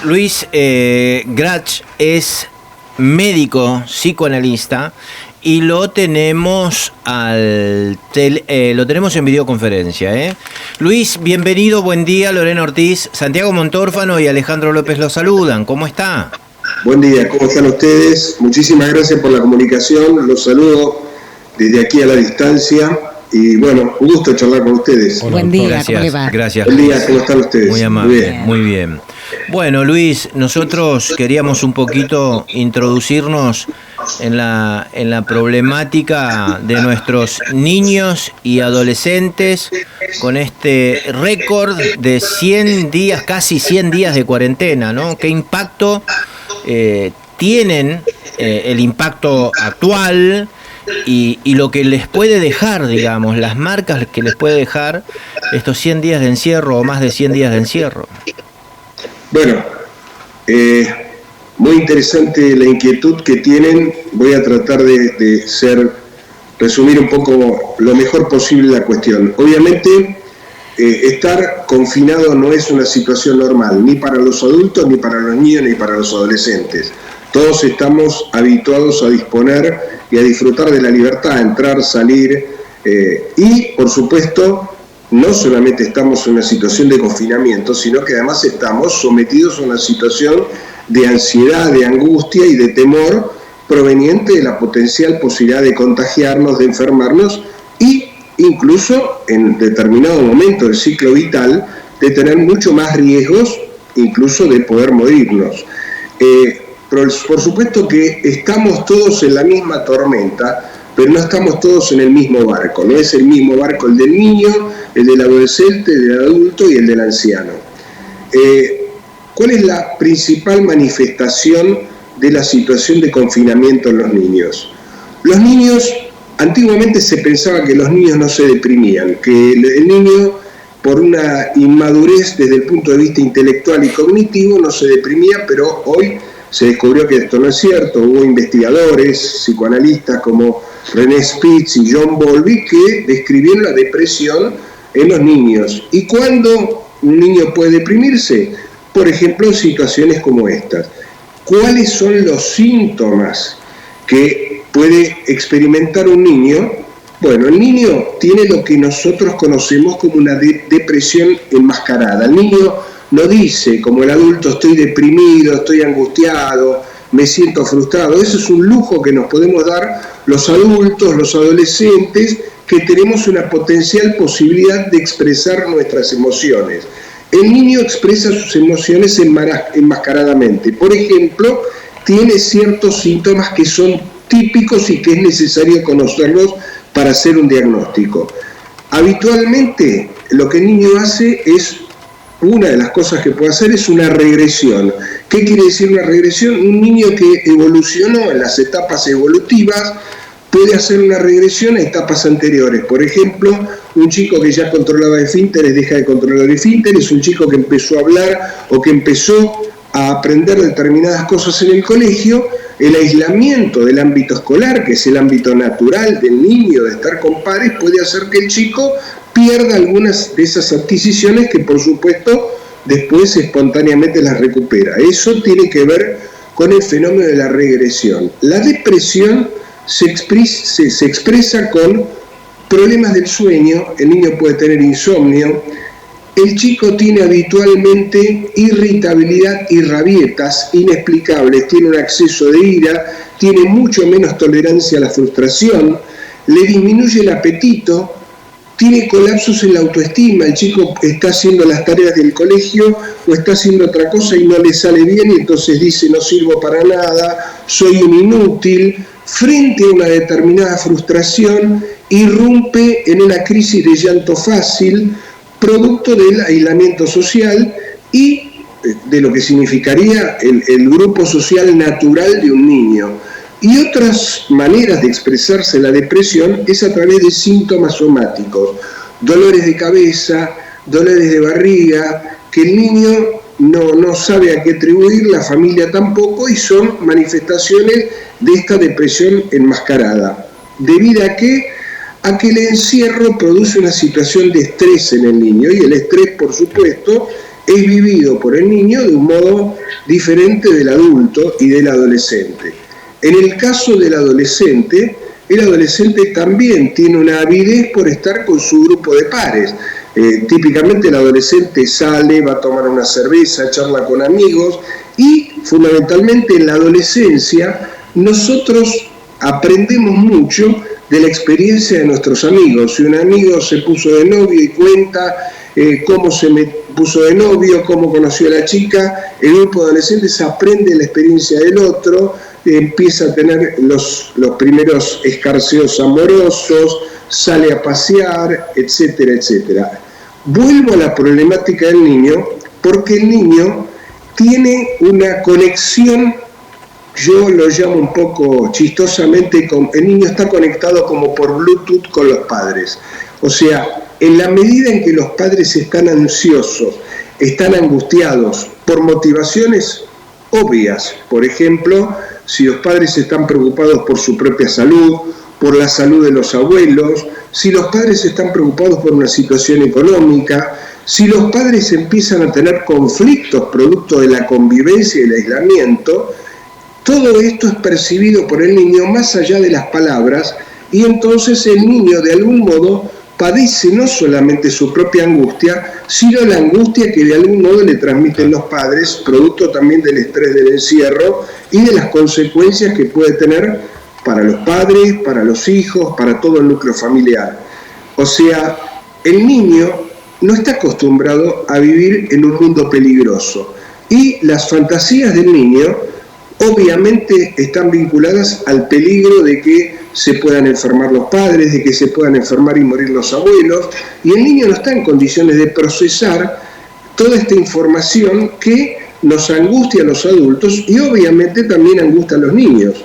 Luis Grach es médico psicoanalista y lo tenemos lo tenemos en videoconferencia. Luis, bienvenido, buen día. Lorena Ortiz, Santiago Montórfano y Alejandro López los saludan. ¿Cómo está? Buen día, ¿cómo están ustedes? Muchísimas gracias por la comunicación. Los saludo desde aquí a la distancia. Y bueno, un gusto charlar con ustedes. Hola, buen día, gracias, ¿cómo le va? Gracias. Buen día, ¿cómo están ustedes? Muy amable, muy bien. Bueno, Luis, nosotros queríamos un poquito introducirnos en la problemática de nuestros niños y adolescentes con este récord de 100 días, casi 100 días de cuarentena, ¿no? ¿Qué impacto tienen, el impacto actual y lo que les puede dejar, digamos, las marcas que les puede dejar estos 100 días de encierro o más de 100 días de encierro? Bueno, muy interesante la inquietud que tienen. Voy a tratar de resumir un poco lo mejor posible la cuestión. Obviamente, estar confinado no es una situación normal, ni para los adultos, ni para los niños, ni para los adolescentes. Todos estamos habituados a disponer y a disfrutar de la libertad, entrar, salir, y por supuesto, no solamente estamos en una situación de confinamiento, sino que además estamos sometidos a una situación de ansiedad, de angustia y de temor proveniente de la potencial posibilidad de contagiarnos, de enfermarnos y incluso en determinado momento del ciclo vital de tener mucho más riesgos, incluso de poder morirnos. Por supuesto que estamos todos en la misma tormenta, pero no estamos todos en el mismo barco. No es el mismo barco el del niño, el del adolescente, el del adulto y el del anciano. ¿Cuál es la principal manifestación de la situación de confinamiento en los niños? Los niños, antiguamente se pensaba que los niños no se deprimían, que el niño, por una inmadurez desde el punto de vista intelectual y cognitivo, no se deprimía, pero hoy se descubrió que esto no es cierto. Hubo investigadores, psicoanalistas como René Spitz y John Bowlby que describieron la depresión en los niños. ¿Y cuándo un niño puede deprimirse? Por ejemplo, en situaciones como estas. ¿Cuáles son los síntomas que puede experimentar un niño? Bueno, el niño tiene lo que nosotros conocemos como una depresión enmascarada. El niño no dice, como el adulto, estoy deprimido, estoy angustiado, me siento frustrado. Eso es un lujo que nos podemos dar los adultos, los adolescentes, que tenemos una potencial posibilidad de expresar nuestras emociones. El niño expresa sus emociones enmascaradamente. Por ejemplo, tiene ciertos síntomas que son típicos y que es necesario conocerlos para hacer un diagnóstico. Habitualmente, lo que el niño hace es, una de las cosas que puede hacer es una regresión. ¿Qué quiere decir una regresión? Un niño que evolucionó en las etapas evolutivas puede hacer una regresión a etapas anteriores. Por ejemplo, un chico que ya controlaba esfínteres deja de controlar esfínteres, un chico que empezó a hablar o que empezó a aprender determinadas cosas en el colegio, el aislamiento del ámbito escolar, que es el ámbito natural del niño de estar con pares, puede hacer que el chico pierda algunas de esas adquisiciones que, por supuesto, después espontáneamente las recupera. Eso tiene que ver con el fenómeno de la regresión. La depresión se expresa con problemas del sueño. El niño puede tener insomnio. El chico tiene habitualmente irritabilidad y rabietas inexplicables, tiene un exceso de ira, tiene mucho menos tolerancia a la frustración, le disminuye el apetito, tiene colapsos en la autoestima. El chico está haciendo las tareas del colegio o está haciendo otra cosa y no le sale bien y entonces dice no sirvo para nada, soy un inútil. Frente a una determinada frustración irrumpe en una crisis de llanto fácil, producto del aislamiento social y de lo que significaría el grupo social natural de un niño. Y otras maneras de expresarse la depresión es a través de síntomas somáticos, dolores de cabeza, dolores de barriga, que el niño no sabe a qué atribuir, la familia tampoco, y son manifestaciones de esta depresión enmascarada. ¿Debido a qué? A que el encierro produce una situación de estrés en el niño, y el estrés, por supuesto, es vivido por el niño de un modo diferente del adulto y del adolescente. En el caso del adolescente, el adolescente también tiene una avidez por estar con su grupo de pares. Típicamente el adolescente sale, va a tomar una cerveza, charla con amigos, y fundamentalmente en la adolescencia nosotros aprendemos mucho de la experiencia de nuestros amigos. Si un amigo se puso de novio y cuenta cómo se puso de novio, cómo conoció a la chica, el grupo de adolescentes aprende la experiencia del otro, empieza a tener los primeros escarceos amorosos, sale a pasear, etcétera, etcétera. Vuelvo a la problemática del niño, porque el niño tiene una conexión, yo lo llamo un poco chistosamente, el niño está conectado como por Bluetooth con los padres. O sea, en la medida en que los padres están ansiosos, están angustiados por motivaciones obvias, por ejemplo, si los padres están preocupados por su propia salud, por la salud de los abuelos, si los padres están preocupados por una situación económica, si los padres empiezan a tener conflictos producto de la convivencia y el aislamiento, todo esto es percibido por el niño más allá de las palabras, y entonces el niño de algún modo padece no solamente su propia angustia, sino la angustia que de algún modo le transmiten los padres, producto también del estrés del encierro y de las consecuencias que puede tener para los padres, para los hijos, para todo el núcleo familiar. O sea, el niño no está acostumbrado a vivir en un mundo peligroso, y las fantasías del niño obviamente están vinculadas al peligro de que se puedan enfermar los padres, de que se puedan enfermar y morir los abuelos, y el niño no está en condiciones de procesar toda esta información que nos angustia a los adultos y obviamente también angustia a los niños.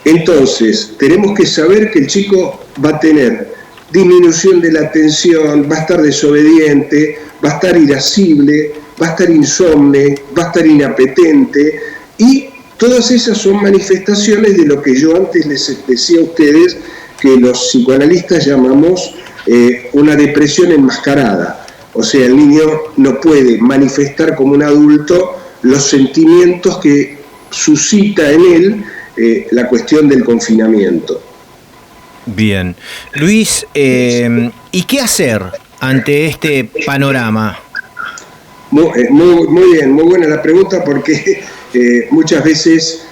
Entonces, tenemos que saber que el chico va a tener disminución de la atención, va a estar desobediente, va a estar irascible, va a estar insomne, va a estar inapetente, y todas esas son manifestaciones de lo que yo antes les decía a ustedes, que los psicoanalistas llamamos una depresión enmascarada. O sea, el niño no puede manifestar como un adulto los sentimientos que suscita en él la cuestión del confinamiento. Bien. Luis, ¿y qué hacer ante este panorama? Muy bien, muy buena la pregunta, porque muchas veces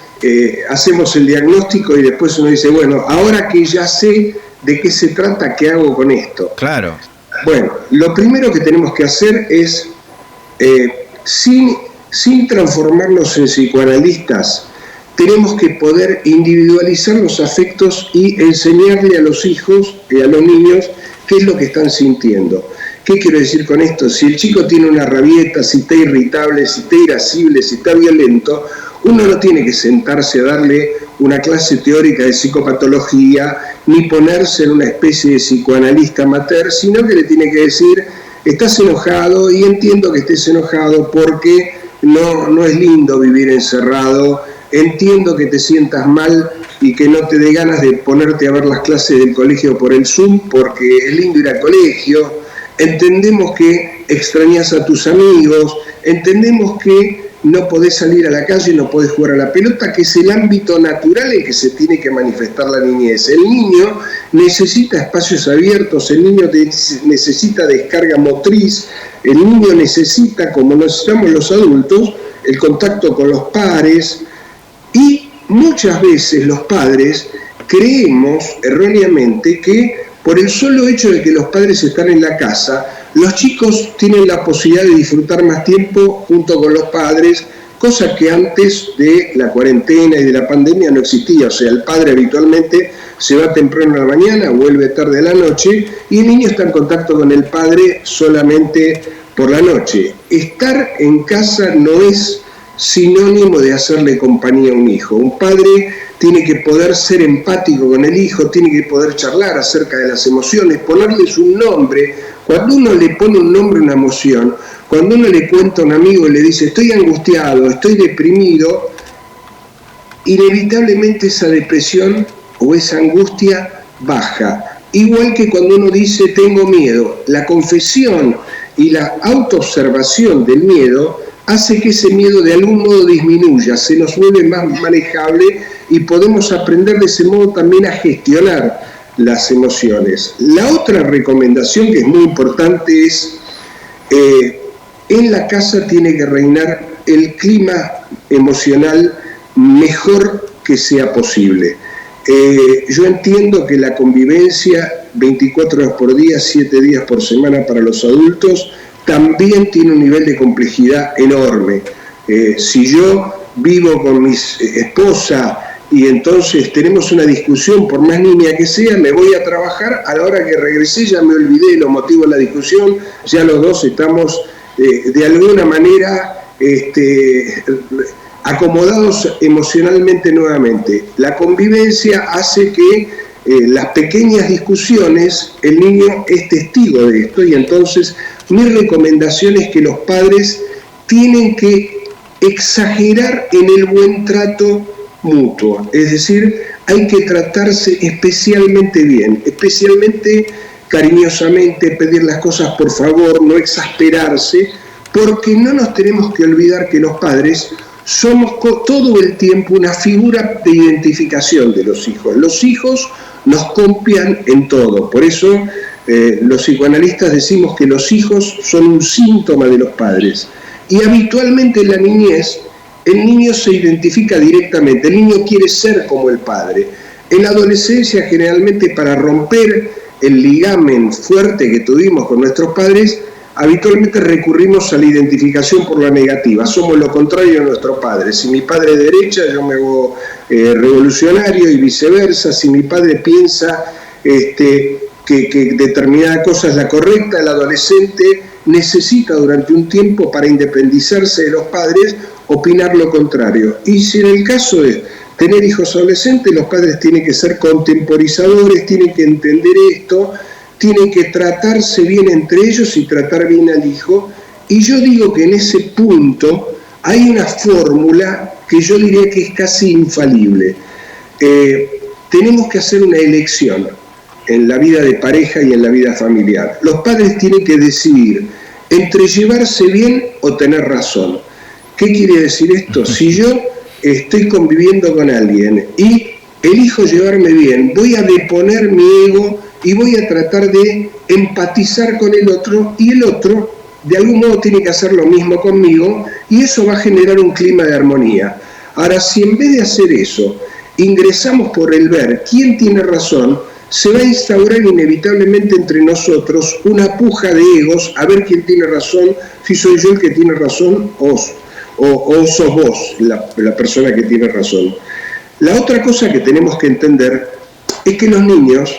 hacemos el diagnóstico y después uno dice, bueno, ahora que ya sé de qué se trata, ¿qué hago con esto? Claro. Bueno, lo primero que tenemos que hacer es, sin transformarnos en psicoanalistas, tenemos que poder individualizar los afectos y enseñarle a los hijos y a los niños qué es lo que están sintiendo. ¿Qué quiero decir con esto? Si el chico tiene una rabieta, si está irritable, si está irascible, si está violento, uno no tiene que sentarse a darle una clase teórica de psicopatología, ni ponerse en una especie de psicoanalista amateur, sino que le tiene que decir, estás enojado y entiendo que estés enojado porque no es lindo vivir encerrado, entiendo que te sientas mal y que no te dé ganas de ponerte a ver las clases del colegio por el Zoom porque es lindo ir al colegio, entendemos que extrañas a tus amigos, entendemos que no podés salir a la calle, no podés jugar a la pelota, que es el ámbito natural en que se tiene que manifestar la niñez. El niño necesita espacios abiertos, el niño necesita descarga motriz, el niño necesita, como necesitamos los adultos, el contacto con los pares, y muchas veces los padres creemos erróneamente que por el solo hecho de que los padres están en la casa, los chicos tienen la posibilidad de disfrutar más tiempo junto con los padres, cosa que antes de la cuarentena y de la pandemia no existía. O sea, el padre habitualmente se va temprano a la mañana, vuelve tarde a la noche, y el niño está en contacto con el padre solamente por la noche. Estar en casa no es sinónimo de hacerle compañía a un hijo. Un padre tiene que poder ser empático con el hijo, tiene que poder charlar acerca de las emociones, ponerles un nombre. Cuando uno le pone un nombre a una emoción, cuando uno le cuenta a un amigo y le dice estoy angustiado, estoy deprimido, inevitablemente esa depresión o esa angustia baja. Igual que cuando uno dice tengo miedo, la confesión y la autoobservación del miedo hace que ese miedo de algún modo disminuya, se nos vuelve más manejable y podemos aprender de ese modo también a gestionar las emociones. La otra recomendación que es muy importante es, en la casa tiene que reinar el clima emocional mejor que sea posible. Yo entiendo que la convivencia 24 horas por día, 7 días por semana para los adultos, también tiene un nivel de complejidad enorme. Si yo vivo con mi esposa y entonces tenemos una discusión, por más niña que sea, me voy a trabajar, a la hora que regresé ya me olvidé de los motivos de la discusión, ya los dos estamos de alguna manera acomodados emocionalmente nuevamente. La convivencia hace que las pequeñas discusiones, el niño es testigo de esto, y entonces mi recomendación es que los padres tienen que exagerar en el buen trato mutuo, es decir, hay que tratarse especialmente bien, especialmente cariñosamente, pedir las cosas por favor, no exasperarse, porque no nos tenemos que olvidar que los padres somos todo el tiempo una figura de identificación de los hijos. Los hijos nos copian en todo, por eso los psicoanalistas decimos que los hijos son un síntoma de los padres, y habitualmente en la niñez el niño se identifica directamente, el niño quiere ser como el padre. En la adolescencia, generalmente, para romper el ligamen fuerte que tuvimos con nuestros padres, habitualmente recurrimos a la identificación por la negativa, somos lo contrario de nuestro padre. Si mi padre es derecha, yo me hago revolucionario, y viceversa. Si mi padre piensa que determinada cosa es la correcta, el adolescente necesita durante un tiempo, para independizarse de los padres, opinar lo contrario. Y si en el caso de tener hijos adolescentes, los padres tienen que ser contemporizadores, tienen que entender esto, tienen que tratarse bien entre ellos y tratar bien al hijo. Y yo digo que en ese punto hay una fórmula que yo diría que es casi infalible. Tenemos que hacer una elección en la vida de pareja y en la vida familiar. Los padres tienen que decidir entre llevarse bien o tener razón. ¿Qué quiere decir esto? Si yo estoy conviviendo con alguien y elijo llevarme bien, voy a deponer mi ego y voy a tratar de empatizar con el otro, y el otro de algún modo tiene que hacer lo mismo conmigo, y eso va a generar un clima de armonía. Ahora, si en vez de hacer eso ingresamos por el ver quién tiene razón, se va a instaurar inevitablemente entre nosotros una puja de egos a ver quién tiene razón, si soy yo el que tiene razón o sos vos la persona que tiene razón. La otra cosa que tenemos que entender es que los niños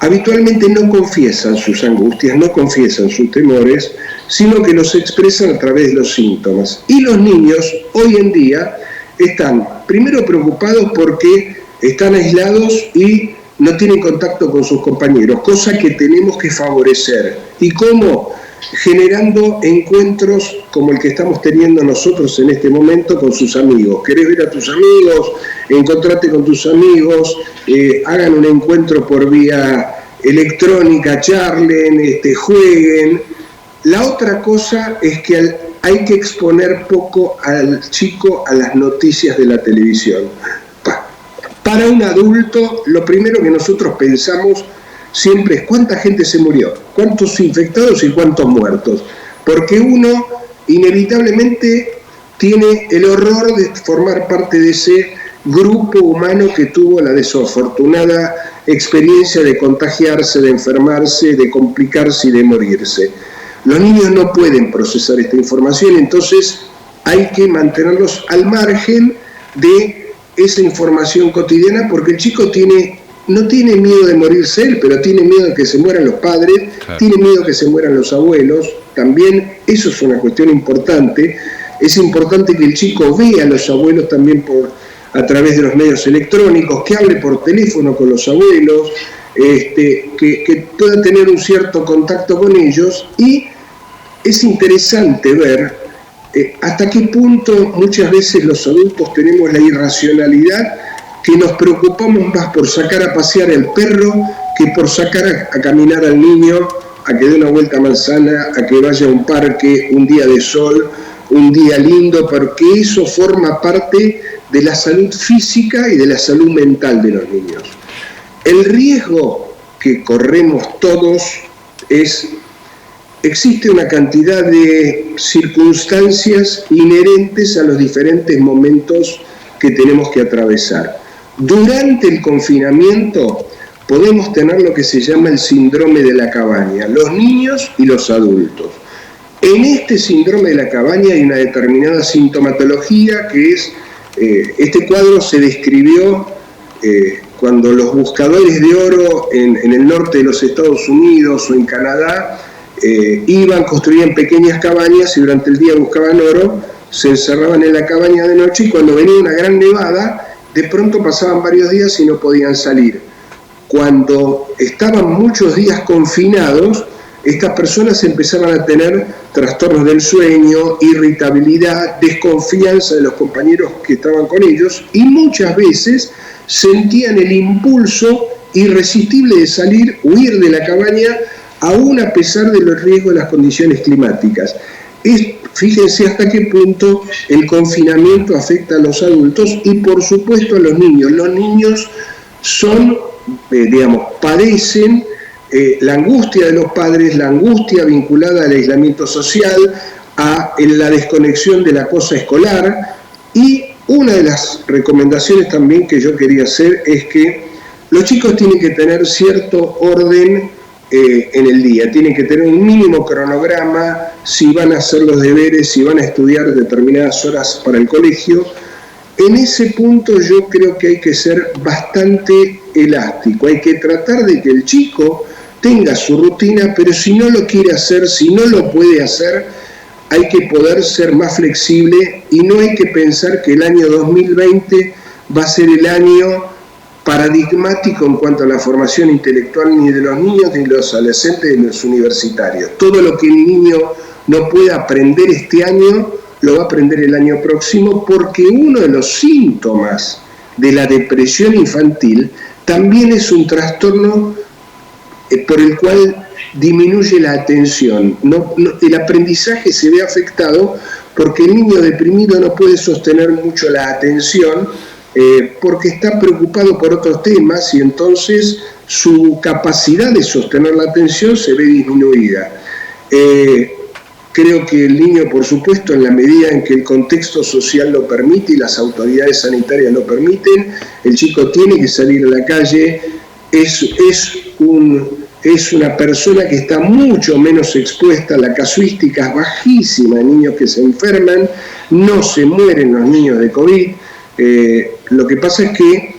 habitualmente no confiesan sus angustias, no confiesan sus temores, sino que los expresan a través de los síntomas. Y los niños hoy en día están primero preocupados porque están aislados y no tienen contacto con sus compañeros, cosa que tenemos que favorecer. ¿Y cómo? Generando encuentros como el que estamos teniendo nosotros en este momento con sus amigos. ¿Querés ver a tus amigos? Encontrate con tus amigos, hagan un encuentro por vía electrónica, charlen, jueguen. La otra cosa es que hay que exponer poco al chico a las noticias de la televisión. Para un adulto, lo primero que nosotros pensamos siempre es cuánta gente se murió, cuántos infectados y cuántos muertos, porque uno inevitablemente tiene el horror de formar parte de ese grupo humano que tuvo la desafortunada experiencia de contagiarse, de enfermarse, de complicarse y de morirse. Los niños no pueden procesar esta información, entonces hay que mantenerlos al margen de esa información cotidiana, porque el chico no tiene miedo de morirse él, pero tiene miedo de que se mueran los padres, claro. Tiene miedo de que se mueran los abuelos, también eso es una cuestión importante. Es importante que el chico vea a los abuelos también a través de los medios electrónicos, que hable por teléfono con los abuelos, que pueda tener un cierto contacto con ellos. Y es interesante ver hasta qué punto muchas veces los adultos tenemos la irracionalidad, que nos preocupamos más por sacar a pasear al perro que por sacar a caminar al niño, a que dé una vuelta a manzana, a que vaya a un parque un día de sol, un día lindo, porque eso forma parte de la salud física y de la salud mental de los niños. El riesgo que corremos todos es, existe una cantidad de circunstancias inherentes a los diferentes momentos que tenemos que atravesar. Durante el confinamiento podemos tener lo que se llama el síndrome de la cabaña, los niños y los adultos. En este síndrome de la cabaña hay una determinada sintomatología que es, este cuadro se describió cuando los buscadores de oro en el norte de los Estados Unidos o en Canadá construían pequeñas cabañas y durante el día buscaban oro, se encerraban en la cabaña de noche y cuando venía una gran nevada, de pronto pasaban varios días y no podían salir. Cuando estaban muchos días confinados, estas personas empezaban a tener trastornos del sueño, irritabilidad, desconfianza de los compañeros que estaban con ellos y muchas veces sentían el impulso irresistible de salir, huir de la cabaña, aún a pesar de los riesgos de las condiciones climáticas. Fíjense hasta qué punto el confinamiento afecta a los adultos y por supuesto a los niños. Los niños son, padecen la angustia de los padres, la angustia vinculada al aislamiento social, a la desconexión de la cosa escolar, y una de las recomendaciones también que yo quería hacer es que los chicos tienen que tener cierto orden en el día, tienen que tener un mínimo cronograma, si van a hacer los deberes, si van a estudiar determinadas horas para el colegio. En ese punto yo creo que hay que ser bastante elástico, hay que tratar de que el chico tenga su rutina, pero si no lo quiere hacer, si no lo puede hacer, hay que poder ser más flexible y no hay que pensar que el año 2020 va a ser el año paradigmático en cuanto a la formación intelectual ni de los niños, ni de los adolescentes, ni de los universitarios. Todo lo que el niño no pueda aprender este año, lo va a aprender el año próximo, porque uno de los síntomas de la depresión infantil también es un trastorno por el cual disminuye la atención. El aprendizaje se ve afectado porque el niño deprimido no puede sostener mucho la atención porque está preocupado por otros temas y entonces su capacidad de sostener la atención se ve disminuida. Creo que el niño, por supuesto, en la medida en que el contexto social lo permite y las autoridades sanitarias lo permiten, el chico tiene que salir a la calle, es una persona que está mucho menos expuesta, la casuística es bajísima de niños que se enferman, no se mueren los niños de COVID. Lo que pasa es que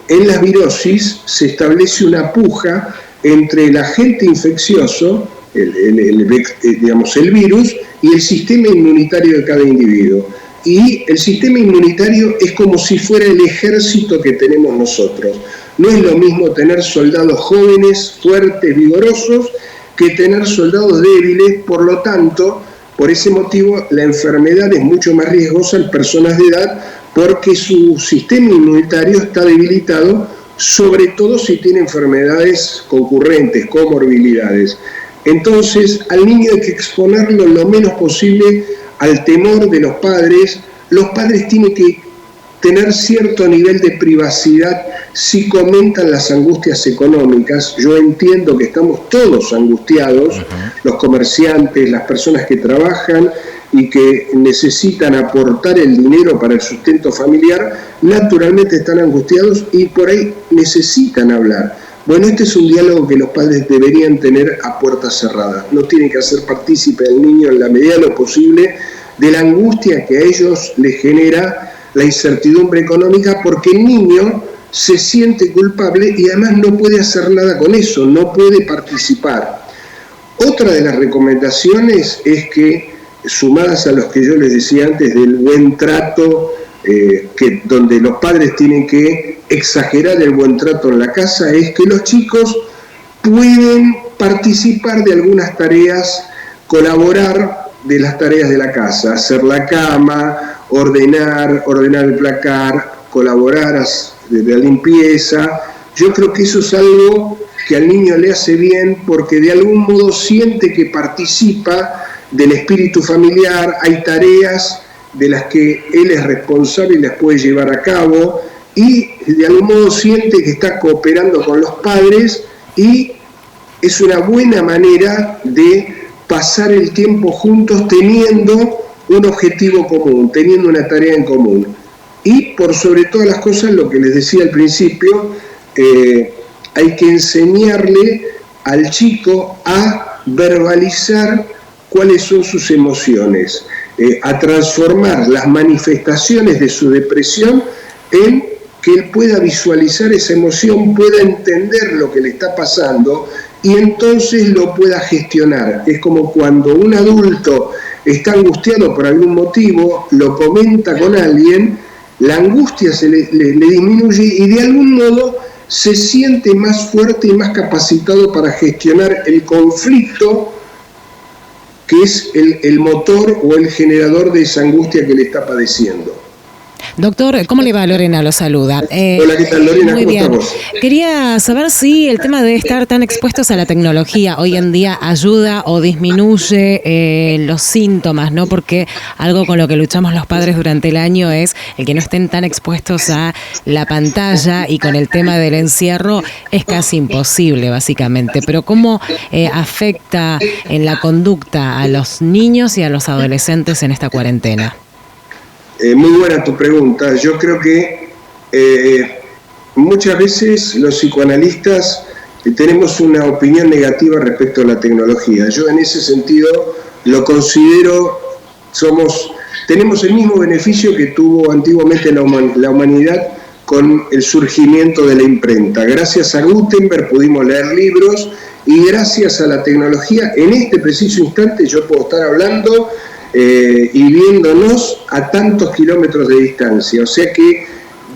en las virosis se establece una puja entre el agente infeccioso, el virus, y el sistema inmunitario de cada individuo. Y el sistema inmunitario es como si fuera el ejército que tenemos nosotros. No es lo mismo tener soldados jóvenes, fuertes, vigorosos, que tener soldados débiles. Por lo tanto, por ese motivo, la enfermedad es mucho más riesgosa en personas de edad porque su sistema inmunitario está debilitado, sobre todo si tiene enfermedades concurrentes, comorbilidades. Entonces, al niño hay que exponerlo lo menos posible al temor de los padres. Los padres tienen que tener cierto nivel de privacidad si comentan las angustias económicas. Yo entiendo que estamos todos angustiados, los comerciantes, las personas que trabajan y que necesitan aportar el dinero para el sustento familiar, naturalmente están angustiados y por ahí necesitan hablar. Bueno, este es un diálogo que los padres deberían tener a puertas cerradas. No tienen que hacer partícipe al niño en la medida de lo posible de la angustia que a ellos les genera la incertidumbre económica, porque el niño se siente culpable y además no puede hacer nada con eso, no puede participar. Otra de las recomendaciones es que, sumadas a los que yo les decía antes del buen trato, donde los padres tienen que exagerar el buen trato en la casa, es que los chicos pueden participar de algunas tareas, colaborar de las tareas de la casa, hacer la cama, ordenar el placar, colaborar de la limpieza. Yo creo que eso es algo que al niño le hace bien porque de algún modo siente que participa del espíritu familiar, hay tareas de las que él es responsable y las puede llevar a cabo, y de algún modo siente que está cooperando con los padres, y es una buena manera de pasar el tiempo juntos teniendo un objetivo común, teniendo una tarea en común. Y por sobre todas las cosas, lo que les decía al principio, hay que enseñarle al chico a verbalizar cuáles son sus emociones, a transformar las manifestaciones de su depresión en que él pueda visualizar esa emoción, pueda entender lo que le está pasando y entonces lo pueda gestionar. Es como cuando un adulto está angustiado por algún motivo, lo comenta con alguien, la angustia le disminuye y de algún modo se siente más fuerte y más capacitado para gestionar el conflicto que es el motor o el generador de esa angustia que le está padeciendo. Doctor, ¿cómo le va? Lorena lo saluda. Hola, ¿qué tal, Lorena? Muy ¿Cómo bien. estás vos? Quería saber si el tema de estar tan expuestos a la tecnología hoy en día ayuda o disminuye los síntomas, ¿no? Porque algo con lo que luchamos los padres durante el año es el que no estén tan expuestos a la pantalla, y con el tema del encierro es casi imposible, básicamente. Pero ¿cómo afecta en la conducta a los niños y a los adolescentes en esta cuarentena? Muy buena tu pregunta. Yo creo que muchas veces los psicoanalistas tenemos una opinión negativa respecto a la tecnología. Yo en ese sentido lo considero, tenemos el mismo beneficio que tuvo antiguamente la humanidad con el surgimiento de la imprenta. Gracias a Gutenberg pudimos leer libros, y gracias a la tecnología en este preciso instante yo puedo estar hablando y viéndonos a tantos kilómetros de distancia. O sea que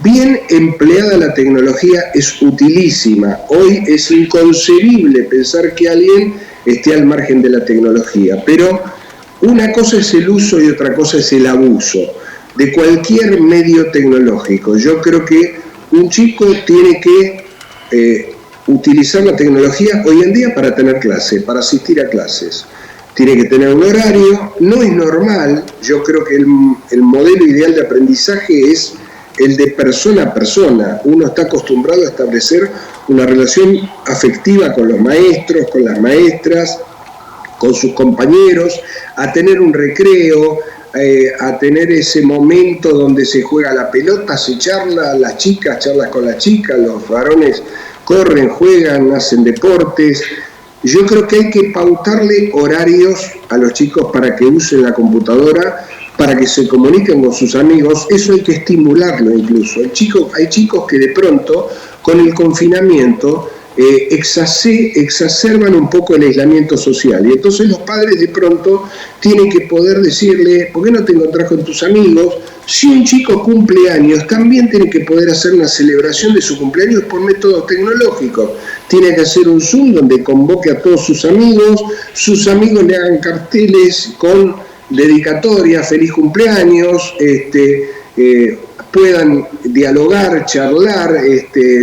bien empleada la tecnología es utilísima. Hoy es inconcebible pensar que alguien esté al margen de la tecnología, pero una cosa es el uso y otra cosa es el abuso de cualquier medio tecnológico. Yo creo que un chico tiene que utilizar la tecnología hoy en día para tener clases, para asistir a clases. Tiene que tener un horario, no es normal. Yo creo que el modelo ideal de aprendizaje es el de persona a persona. Uno está acostumbrado a establecer una relación afectiva con los maestros, con las maestras, con sus compañeros, a tener un recreo, a tener ese momento donde se juega la pelota, se charla, las chicas charlan con las chicas, los varones corren, juegan, hacen deportes. Yo creo que hay que pautarle horarios a los chicos para que usen la computadora, para que se comuniquen con sus amigos. Eso hay que estimularlo incluso. Hay chicos que de pronto, con el confinamiento, exacerban un poco el aislamiento social. Y entonces los padres de pronto tienen que poder decirle, ¿por qué no te encontrás con tus amigos? Si un chico cumple años, también tiene que poder hacer una celebración de su cumpleaños por métodos tecnológicos. Tiene que hacer un Zoom donde convoque a todos sus amigos le hagan carteles con dedicatoria, feliz cumpleaños, puedan dialogar, charlar,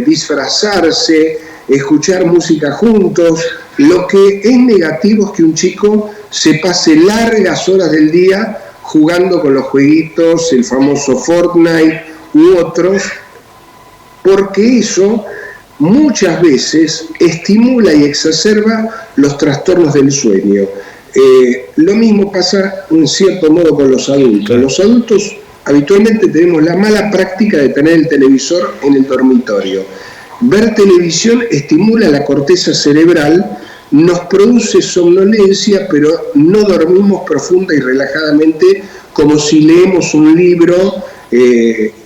disfrazarse, escuchar música juntos. Lo que es negativo es que un chico se pase largas horas del día jugando con los jueguitos, el famoso Fortnite u otros, porque eso muchas veces estimula y exacerba los trastornos del sueño. Lo mismo pasa en cierto modo con los adultos. Los adultos habitualmente tenemos la mala práctica de tener el televisor en el dormitorio. Ver televisión estimula la corteza cerebral, nos produce somnolencia, pero no dormimos profunda y relajadamente como si leemos un libro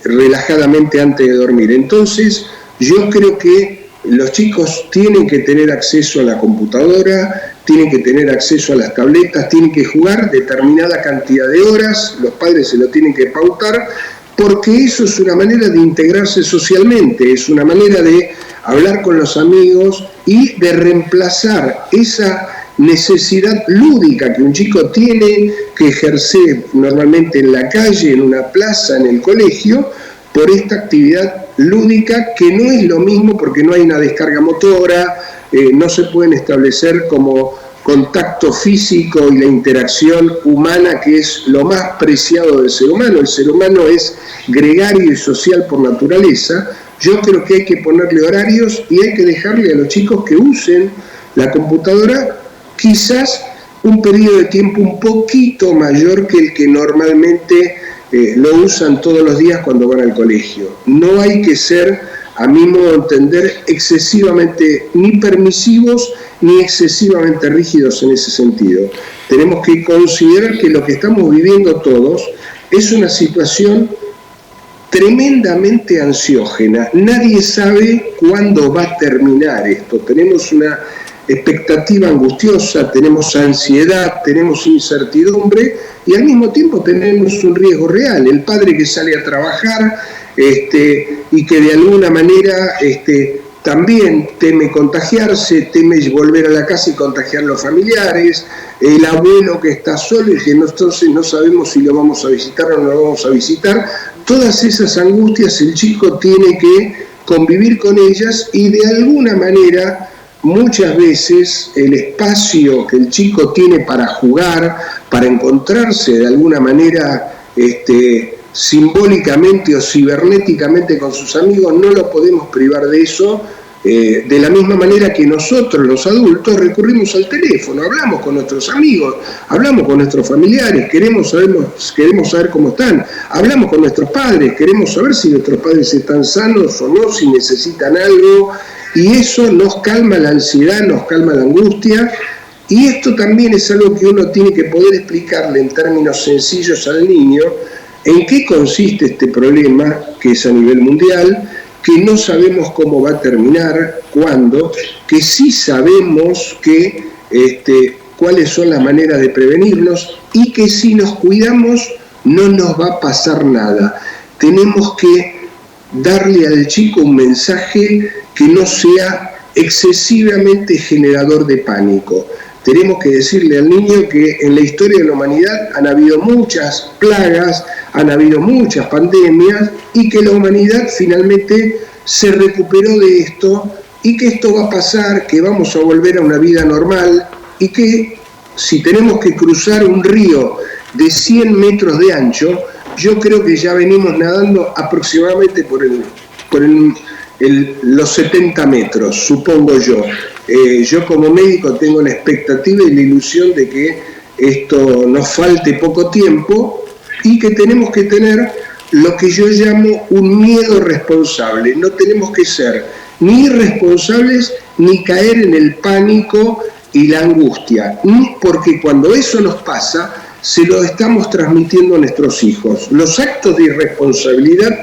relajadamente antes de dormir. Entonces, yo creo que los chicos tienen que tener acceso a la computadora, tienen que tener acceso a las tabletas, tienen que jugar determinada cantidad de horas, los padres se lo tienen que pautar, porque eso es una manera de integrarse socialmente, es una manera de hablar con los amigos y de reemplazar esa necesidad lúdica que un chico tiene que ejercer normalmente en la calle, en una plaza, en el colegio, por esta actividad lúdica que no es lo mismo porque no hay una descarga motora, no se pueden establecer como contacto físico y la interacción humana, que es lo más preciado del ser humano. El ser humano es gregario y social por naturaleza. Yo creo que hay que ponerle horarios y hay que dejarle a los chicos que usen la computadora quizás un periodo de tiempo un poquito mayor que el que normalmente lo usan todos los días cuando van al colegio. No hay que ser, a mi modo de entender, excesivamente ni permisivos ni excesivamente rígidos en ese sentido. Tenemos que considerar que lo que estamos viviendo todos es una situación tremendamente ansiógena. Nadie sabe cuándo va a terminar esto. Tenemos una expectativa angustiosa, tenemos ansiedad, tenemos incertidumbre y al mismo tiempo tenemos un riesgo real. El padre que sale a trabajar y que de alguna manera también teme contagiarse, teme volver a la casa y contagiar a los familiares, el abuelo que está solo y que entonces no sabemos si lo vamos a visitar o no lo vamos a visitar. Todas esas angustias el chico tiene que convivir con ellas y de alguna manera muchas veces el espacio que el chico tiene para jugar, para encontrarse de alguna manera simbólicamente o cibernéticamente con sus amigos, no lo podemos privar de eso, de la misma manera que nosotros los adultos recurrimos al teléfono, hablamos con nuestros amigos, hablamos con nuestros familiares, queremos saber cómo están, hablamos con nuestros padres, queremos saber si nuestros padres están sanos o no, si necesitan algo, y eso nos calma la ansiedad, nos calma la angustia, y esto también es algo que uno tiene que poder explicarle en términos sencillos al niño, en qué consiste este problema que es a nivel mundial, que no sabemos cómo va a terminar, cuándo, que sí sabemos que cuáles son las maneras de prevenirnos y que si nos cuidamos no nos va a pasar nada. Tenemos que darle al chico un mensaje que no sea excesivamente generador de pánico. Tenemos que decirle al niño que en la historia de la humanidad han habido muchas plagas, han habido muchas pandemias y que la humanidad finalmente se recuperó de esto y que esto va a pasar, que vamos a volver a una vida normal y que si tenemos que cruzar un río de 100 metros de ancho, yo creo que ya venimos nadando aproximadamente por los 70 metros, supongo yo. Yo como médico tengo la expectativa y la ilusión de que esto nos falte poco tiempo y que tenemos que tener lo que yo llamo un miedo responsable. No tenemos que ser ni irresponsables ni caer en el pánico y la angustia, porque cuando eso nos pasa, se lo estamos transmitiendo a nuestros hijos. Los actos de irresponsabilidad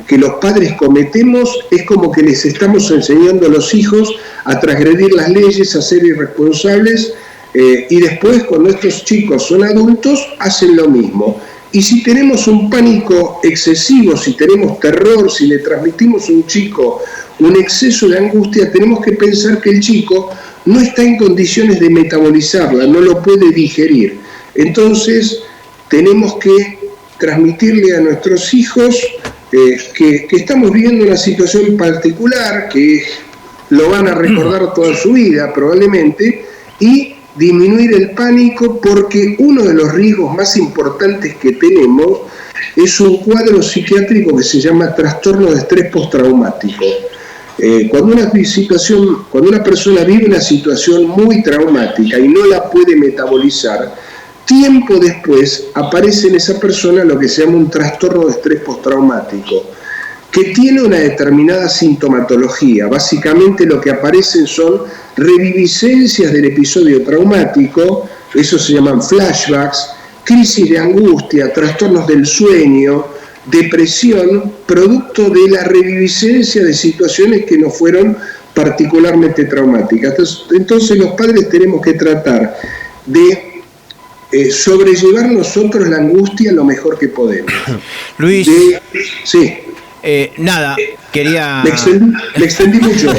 que los padres cometemos es como que les estamos enseñando a los hijos a transgredir las leyes, a ser irresponsables, y después cuando estos chicos son adultos hacen lo mismo. Y si tenemos un pánico excesivo, si tenemos terror, si le transmitimos a un chico un exceso de angustia, tenemos que pensar que el chico no está en condiciones de metabolizarla, no lo puede digerir. Entonces tenemos que transmitirle a nuestros hijos que estamos viviendo una situación particular, que lo van a recordar toda su vida probablemente, y disminuir el pánico, porque uno de los riesgos más importantes que tenemos es un cuadro psiquiátrico que se llama trastorno de estrés postraumático. Cuando una persona vive una situación muy traumática y no la puede metabolizar, tiempo después aparece en esa persona lo que se llama un trastorno de estrés postraumático, que tiene una determinada sintomatología. Básicamente lo que aparecen son reviviscencias del episodio traumático, eso se llaman flashbacks, crisis de angustia, trastornos del sueño, depresión, producto de la reviviscencia de situaciones que no fueron particularmente traumáticas. Entonces los padres tenemos que tratar de sobrellevar nosotros la angustia lo mejor que podemos. Luis, sí. Nada, quería... Me extendí mucho.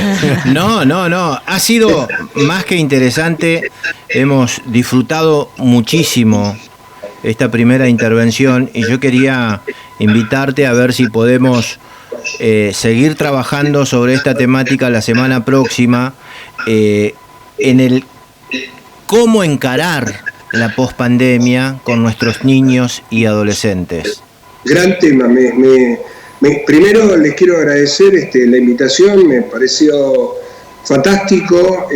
No, ha sido más que interesante, hemos disfrutado muchísimo esta primera intervención y yo quería invitarte a ver si podemos seguir trabajando sobre esta temática la semana próxima. En el cómo encarar la pospandemia con nuestros niños y adolescentes. Gran tema. Primero les quiero agradecer la invitación, me pareció fantástico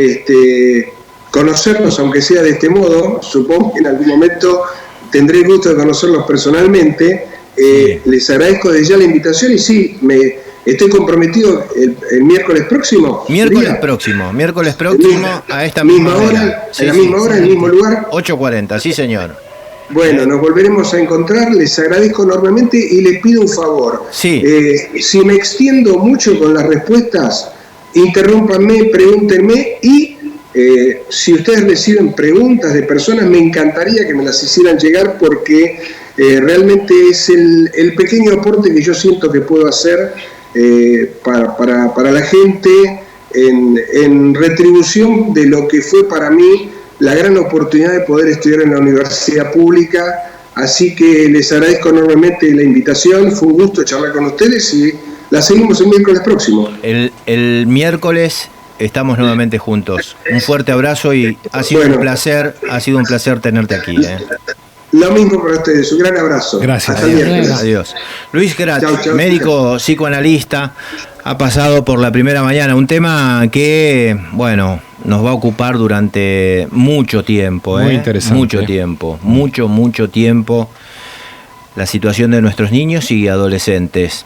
conocerlos, aunque sea de este modo. Supongo que en algún momento tendré el gusto de conocerlos personalmente. Les agradezco desde ya la invitación y sí, estoy comprometido el miércoles próximo. Miércoles próximo, a esta misma hora, sí, a la misma hora, en el mismo lugar. 8:40, sí señor. Bueno, nos volveremos a encontrar, les agradezco enormemente y les pido un favor. Sí. Si me extiendo mucho con las respuestas, interrúmpanme, pregúntenme y si ustedes reciben preguntas de personas, me encantaría que me las hicieran llegar porque realmente es el pequeño aporte que yo siento que puedo hacer para la gente en retribución de lo que fue para mí la gran oportunidad de poder estudiar en la universidad pública. Así que les agradezco enormemente la invitación, fue un gusto charlar con ustedes y la seguimos el miércoles próximo. El miércoles estamos nuevamente juntos. Un fuerte abrazo y ha sido un placer tenerte aquí. Lo mismo para ustedes, un gran abrazo. Gracias. Adiós. Luis Gratz, médico psicoanalista, ha pasado por La Primera Mañana, un tema que, bueno, nos va a ocupar durante mucho tiempo. Muy interesante. Mucho tiempo, la situación de nuestros niños y adolescentes.